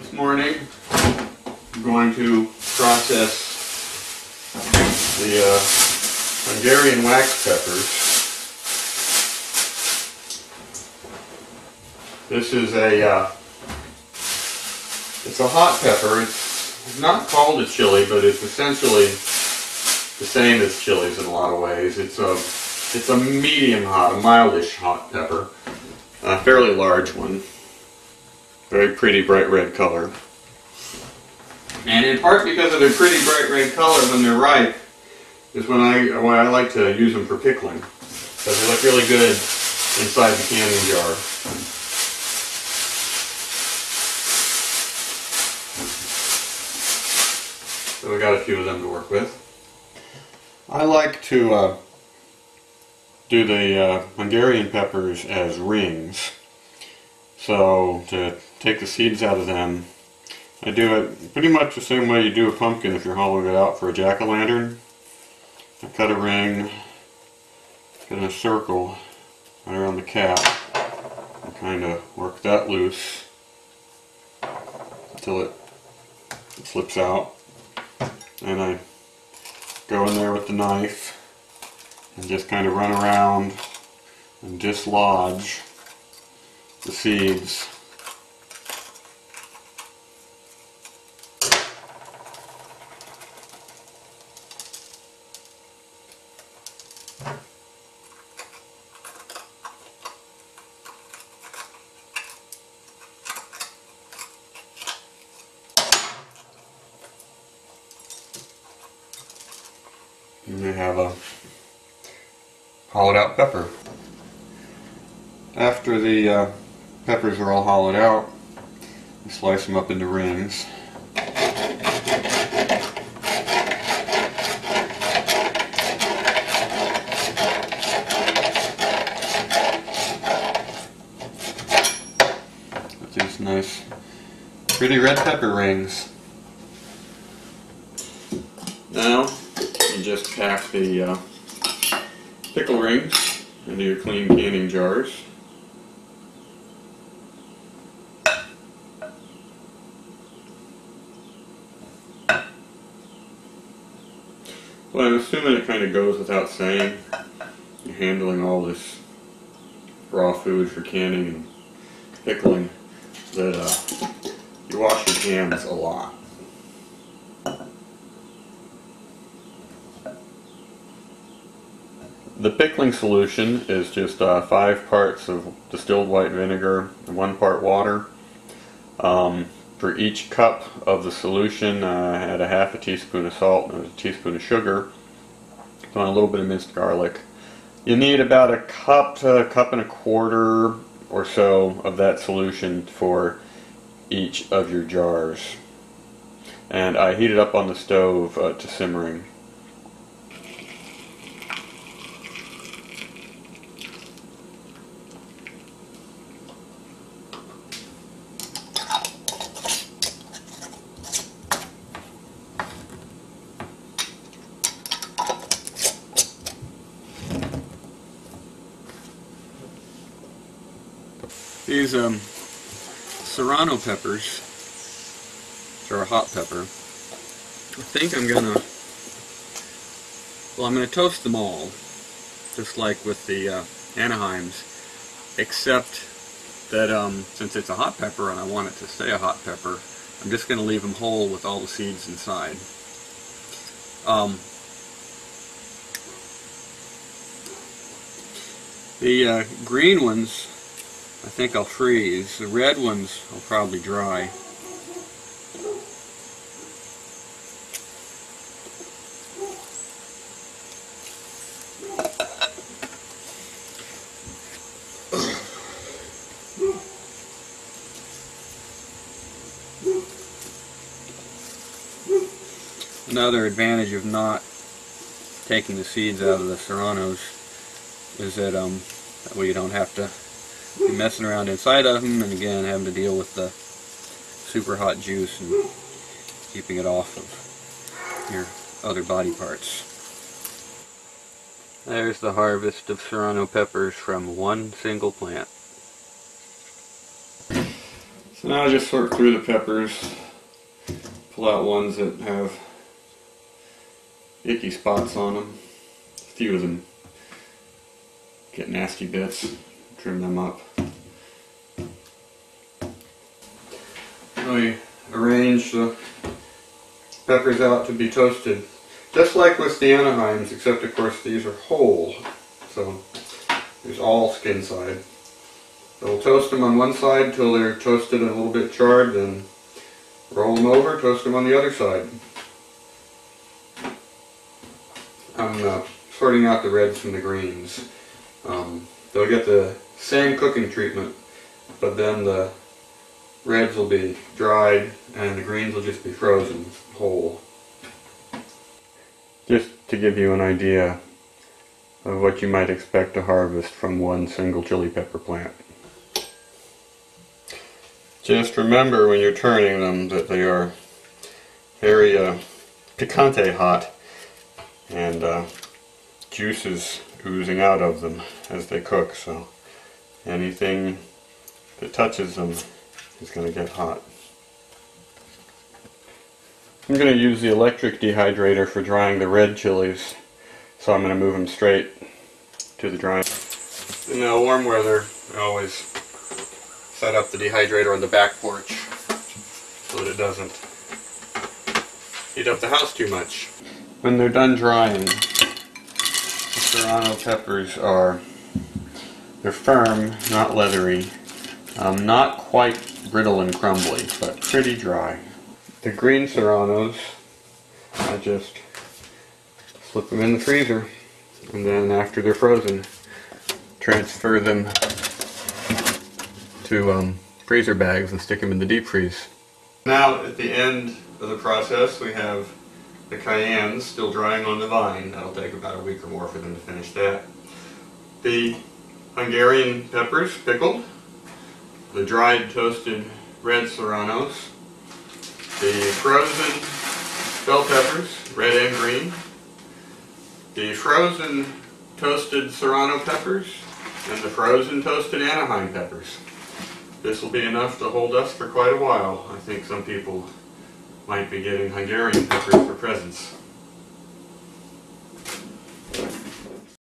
This morning I'm going to process the Hungarian wax peppers. This is it's a hot pepper. It's not called a chili, but it's essentially the same as chilies in a lot of ways. It's a medium hot, a mildish hot pepper, a fairly large one. Very pretty bright red color. And in part because of their pretty bright red color when they're ripe is why I like to use them for pickling. Because they look really good inside the canning jar. So we got a few of them to work with. I like to do the Hungarian peppers as rings. So to take the seeds out of them, I do it pretty much the same way you do a pumpkin if you're hollowing it out for a jack-o'-lantern. I cut a ring, cut a circle right around the cap, and kind of work that loose until it slips out. And I go in there with the knife and just kind of run around and dislodge the seeds. And we have a hollowed out pepper. After the peppers are all hollowed out, we slice them up into rings. With these nice, pretty red pepper rings. Now, you just pack the pickle rings into your clean canning jars. Well, I'm assuming it kind of goes without saying. You're handling all this raw food for canning and pickling that you wash your hands a lot. The pickling solution is just 5 parts of distilled white vinegar and 1 part water. For each cup of the solution, I had a half a teaspoon of salt and a teaspoon of sugar, and a little bit of minced garlic. You need about a cup to a cup and a quarter or so of that solution for each of your jars. And I heat it up on the stove to simmering. These Serrano peppers, which are a hot pepper, I think I'm gonna toast them all, just like with the Anaheims, except that since it's a hot pepper and I want it to stay a hot pepper, I'm just gonna leave them whole with all the seeds inside. The green ones I think I'll freeze. The red ones I'll probably dry. Another advantage of not taking the seeds out of the Serranos is that that way you don't have to be messing around inside of them, and again having to deal with the super hot juice and keeping it off of your other body parts. There's the harvest of Serrano peppers from one single plant. So now I just sort through the peppers, pull out ones that have icky spots on them. A few of them get nasty bits, trim them up. We arrange the peppers out to be toasted, just like with the Anaheims, except of course these are whole, so there's all skin side. So we'll toast them on one side until they're toasted and a little bit charred, then roll them over, toast them on the other side. I'm sorting out the reds from the greens. They'll get the same cooking treatment, but then the reds will be dried and the greens will just be frozen whole. Just to give you an idea of what you might expect to harvest from one single chili pepper plant. Just remember when you're turning them that they are very picante hot, and juices oozing out of them as they cook, so anything that touches them is going to get hot. I'm going to use the electric dehydrator for drying the red chilies, so I'm going to move them straight to the drying. In warm weather, I always set up the dehydrator on the back porch so that it doesn't heat up the house too much. When they're done drying, the Serrano peppers they're firm, not leathery, not quite brittle and crumbly, but pretty dry. The green Serranos, I just slip them in the freezer, and then after they're frozen, transfer them to freezer bags and stick them in the deep freeze. Now at the end of the process we have the cayennes still drying on the vine. That'll take about a week or more for them to finish that. The Hungarian peppers pickled, the dried toasted red Serranos, the frozen bell peppers, red and green, the frozen toasted Serrano peppers, and the frozen toasted Anaheim peppers. This will be enough to hold us for quite a while. I think some people might be getting Hungarian peppers for presents.